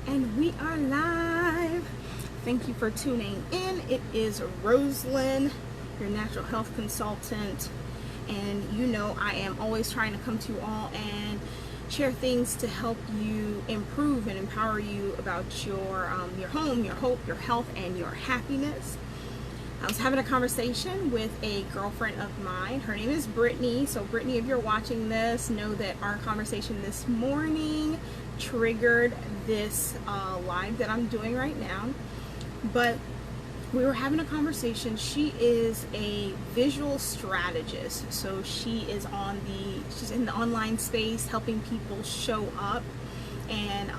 And we are live. Thank you for tuning in. It is Roselyne, your natural health consultant, and you know I am always trying to come to you all and share things to help you improve and empower you about your home, your hope, your health, and your happiness. I was having a conversation with a girlfriend of mine. Her name is Brittany. So Brittany, if you're watching this, know that our conversation this morning triggered this live that I'm doing right now. But we were having a conversation. She is a visual strategist. So she's in the online space helping people show up. And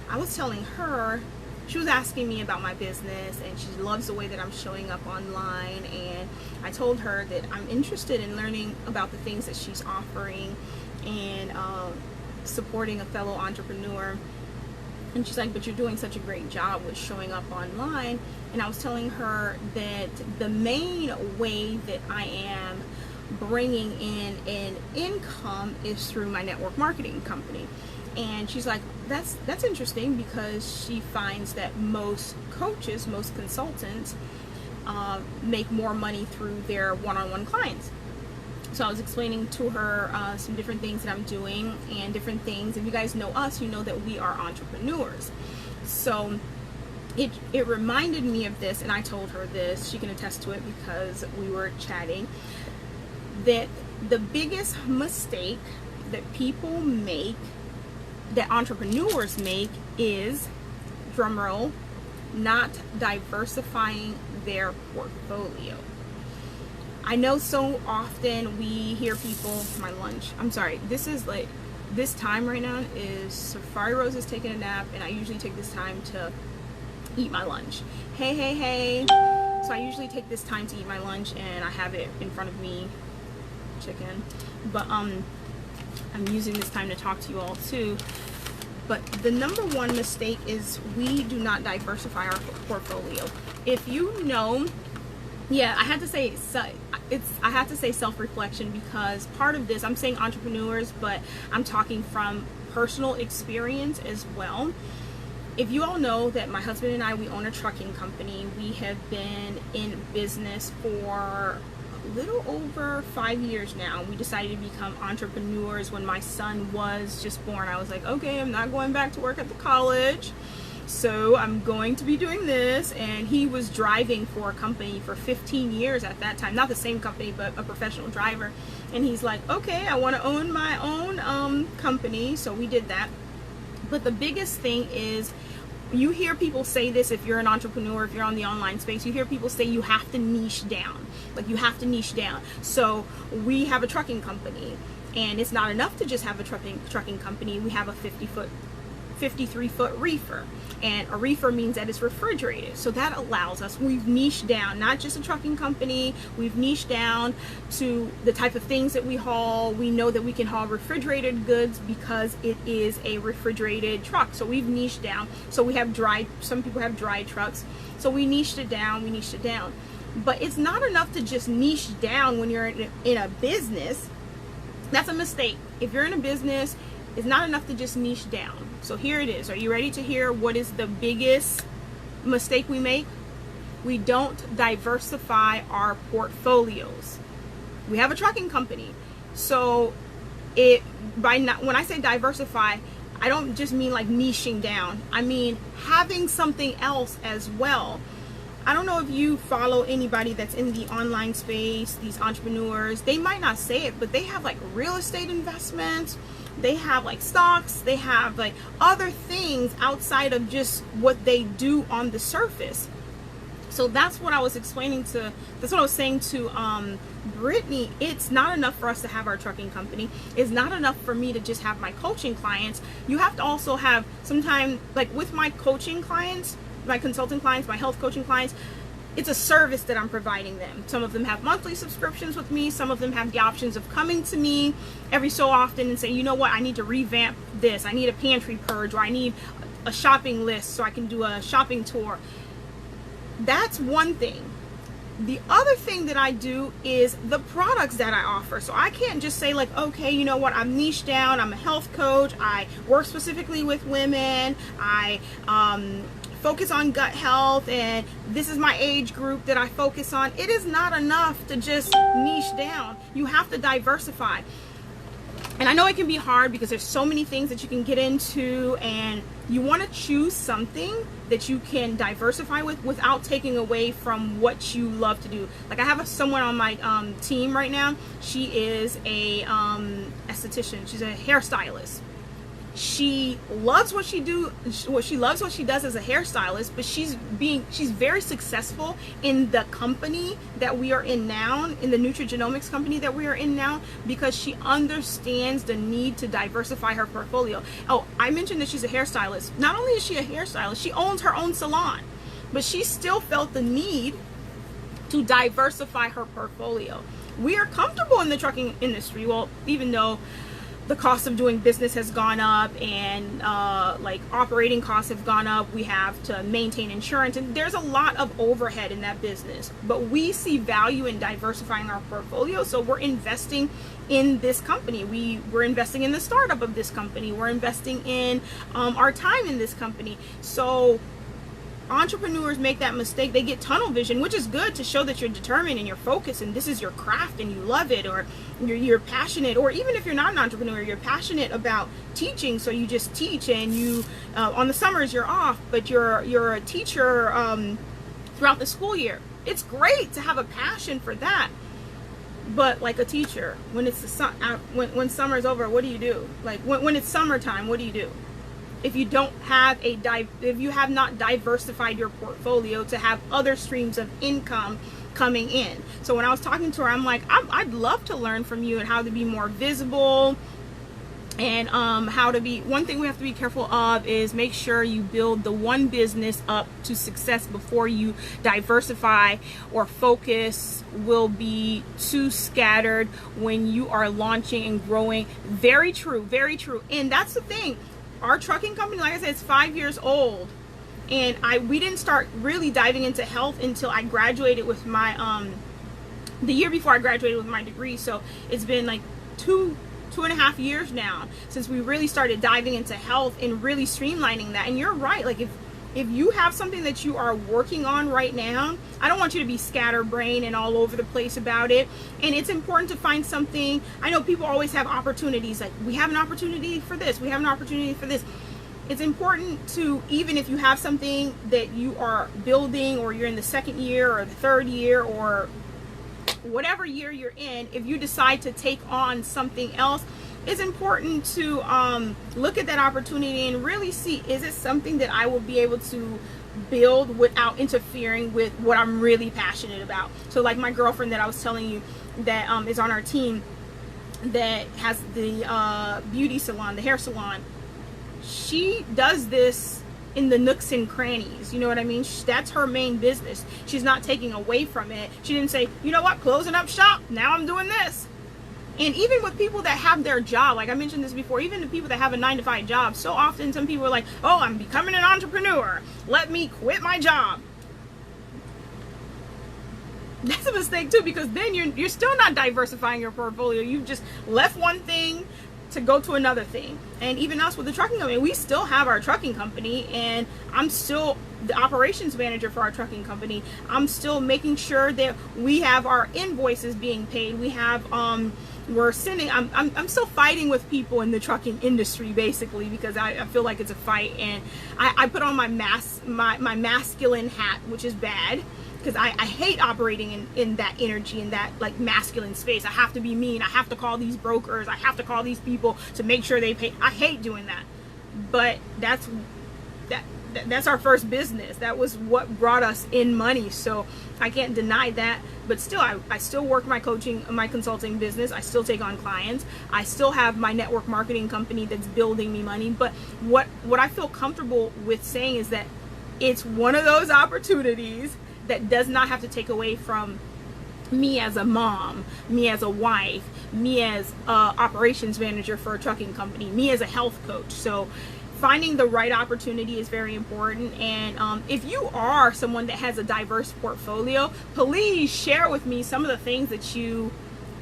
I was telling her, she was asking me about my business and she loves the way that I'm showing up online, and I told her that I'm interested in learning about the things that she's offering and supporting a fellow entrepreneur. And she's like, but you're doing such a great job with showing up online. And I was telling her that the main way that I am bringing in an income is through my network marketing company. And she's like, that's interesting, because she finds that most coaches, most consultants make more money through their one-on-one clients. So I was explaining to her some different things that I'm doing and different things. If you guys know us, you know that we are entrepreneurs. So it reminded me of this, and I told her this. She can attest to it because we were chatting, that the biggest mistake that people make, that entrepreneurs make, is, drumroll, not diversifying their portfolio. I know so often we hear people, my lunch, I'm sorry, this is like, this time right now is Safari Rose is taking a nap, and I usually take this time to eat my lunch. Hey. So I usually take this time to eat my lunch, and I have it in front of me, chicken. But I'm using this time to talk to you all too. But the number one mistake is we do not diversify our portfolio. If you know, yeah, I had to say self-reflection, because part of this, I'm saying entrepreneurs, but I'm talking from personal experience as well. If you all know that my husband and I, we own a trucking company. We have been in business for a little over 5 years now. We decided to become entrepreneurs when my son was just born. I was like, okay, I'm not going back to work at the college, so I'm going to be doing this. And he was driving for a company for 15 years at that time, not the same company, but a professional driver. And he's like, okay, I want to own my own company. So we did that. But the biggest thing is, you hear people say this, if you're an entrepreneur, if you're on the online space, you hear people say you have to niche down. Like, you have to niche down. So we have a trucking company, and it's not enough to just have a trucking company. We have a 53-foot reefer, and a reefer means that it's refrigerated. So that allows us, we've niched down, not just a trucking company, we've niched down to the type of things that we haul. We know that we can haul refrigerated goods because it is a refrigerated truck. So we've niched down. So we have some people have dry trucks. So we niched it down. But it's not enough to just niche down when you're in a business. That's a mistake. If you're in a business, it's not enough to just niche down. So here it is. Are you ready to hear what is the biggest mistake we make? We don't diversify our portfolios. We have a trucking company. So when I say diversify, I don't just mean like niching down. I mean having something else as well. I don't know if you follow anybody that's in the online space, these entrepreneurs. They might not say it, but they have like real estate investments. They have like stocks. They have like other things outside of just what they do on the surface. So that's what I was explaining to, that's what I was saying to Brittany. It's not enough for us to have our trucking company. It's not enough for me to just have my coaching clients. You have to also have, sometimes, like with my coaching clients, my consulting clients, my health coaching clients, it's a service that I'm providing them. Some of them have monthly subscriptions with me. Some of them have the options of coming to me every so often and say, you know what, I need to revamp this. I need a pantry purge, or I need a shopping list so I can do a shopping tour. That's one thing. The other thing that I do is the products that I offer. So I can't just say like, okay, you know what, I'm niche down, I'm a health coach, I work specifically with women, I focus on gut health, and this is my age group that I focus on. It is not enough to just niche down. You have to diversify. And I know it can be hard because there's so many things that you can get into, and you want to choose something that you can diversify with without taking away from what you love to do. Like I have someone on my team right now. She is a esthetician. She's a hairstylist. She loves what she does as a hairstylist, but she's very successful in the company that we are in now, in the nutrigenomics company that we are in now, because she understands the need to diversify her portfolio. Oh, I mentioned that she's a hairstylist. Not only is she a hairstylist, she owns her own salon, but she still felt the need to diversify her portfolio. We are comfortable in the trucking industry. Well, even though the cost of doing business has gone up, and like operating costs have gone up, we have to maintain insurance, and there's a lot of overhead in that business. But we see value in diversifying our portfolio, so we're investing in this company. We're investing in the startup of this company. We're investing in our time in this company. So entrepreneurs make that mistake. They get tunnel vision, which is good to show that you're determined and you're focused and this is your craft and you love it, or you're passionate, or even if you're not an entrepreneur, you're passionate about teaching, so you just teach, and you on the summers you're off, but you're a teacher throughout the school year. It's great to have a passion for that. But like a teacher, when it's when summer's over, what do you do? Like when it's summertime, what do you do? If you don't have if you have not diversified your portfolio to have other streams of income coming in. So when I was talking to her, I'm like, I'd love to learn from you and how to be more visible, and how to be. One thing we have to be careful of is make sure you build the one business up to success before you diversify, or focus will be too scattered when you are launching and growing. Very true, very true. And that's the thing. Our trucking company, like I said, it's 5 years old, and we didn't start really diving into health until I graduated with my the year before I graduated with my degree. So it's been like two and a half years now since we really started diving into health and really streamlining that. And you're right, like if you have something that you are working on right now, I don't want you to be scatterbrained and all over the place about it. And it's important to find something. I know people always have opportunities, like we have an opportunity for this, we have an opportunity for this. It's important to, even if you have something that you are building, or you're in the second year or the third year or whatever year you're in, if you decide to take on something else, it's important to look at that opportunity and really see, is it something that I will be able to build without interfering with what I'm really passionate about. So like my girlfriend that I was telling you that is on our team, that has the beauty salon, the hair salon, she does this in the nooks and crannies, you know what I mean? That's her main business. She's not taking away from it. She didn't say, you know what, closing up shop, now I'm doing this. And even with people that have their job, like I mentioned this before, even the people that have a 9-to-5 job, so often some people are like, oh, I'm becoming an entrepreneur, let me quit my job. That's a mistake too, because then you're still not diversifying your portfolio. You've just left one thing to go to another thing. And even us with the trucking company, we still have our trucking company, and I'm still the operations manager for our trucking company. I'm still making sure that we have our invoices being paid. We have we're sending, I'm still fighting with people in the trucking industry, basically, because I feel like it's a fight, and I put on my masculine hat, which is bad, because I hate operating in that energy, in that like masculine space. I have to be mean, I have to call these brokers, I have to call these people to make sure they pay. I hate doing that, but that's our first business. That was what brought us in money, so I can't deny that. But still, I still work my coaching, my consulting business. I still take on clients. I still have my network marketing company that's building me money. But what I feel comfortable with saying is that it's one of those opportunities that does not have to take away from me as a mom, me as a wife, me as a operations manager for a trucking company, me as a health coach. So finding the right opportunity is very important. And if you are someone that has a diverse portfolio, please share with me some of the things that you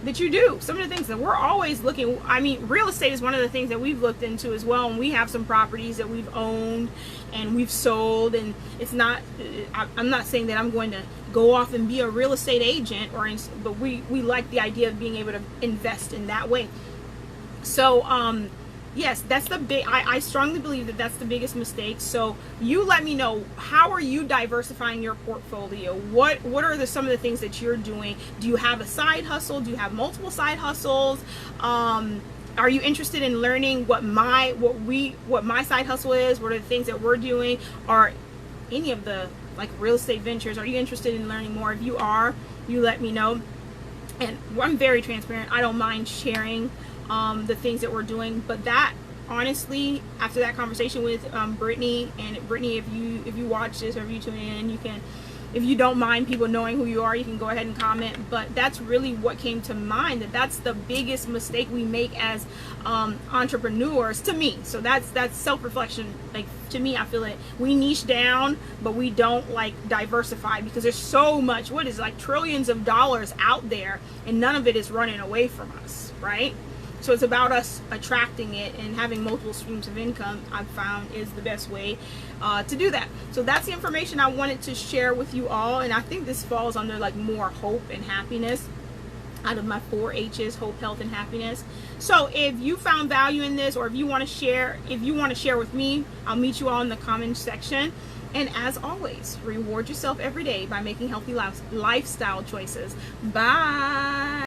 do, some of the things that we're always looking. I mean, real estate is one of the things that we've looked into as well, and we have some properties that we've owned and we've sold. And it's not, I'm not saying that I'm going to go off and be a real estate agent, but we like the idea of being able to invest in that way. So yes, that's the big, I strongly believe that that's the biggest mistake. So you let me know, how are you diversifying your portfolio? What are some of the things that you're doing? Do you have a side hustle? Do you have multiple side hustles? Are you interested in learning what my side hustle is? What are the things that we're doing? Or any of the like real estate ventures? Are you interested in learning more? If you are, you let me know. And I'm very transparent. I don't mind sharing the things that we're doing. But that, honestly, after that conversation with Brittany, and Brittany, if you watch this or if you tune in, you can, if you don't mind people knowing who you are, you can go ahead and comment. But that's really what came to mind, that's the biggest mistake we make as entrepreneurs, to me. So that's self-reflection. Like, to me, I feel like we niche down, but we don't like diversify, because there's so much, what is it, like trillions of dollars out there, and none of it is running away from us, right? So it's about us attracting it, and having multiple streams of income, I've found, is the best way to do that. So that's the information I wanted to share with you all. And I think this falls under like more hope and happiness out of my 4 H's: hope, health, and happiness. So if you found value in this, or if you want to share, with me, I'll meet you all in the comment section. And as always, reward yourself every day by making healthy lifestyle choices. Bye.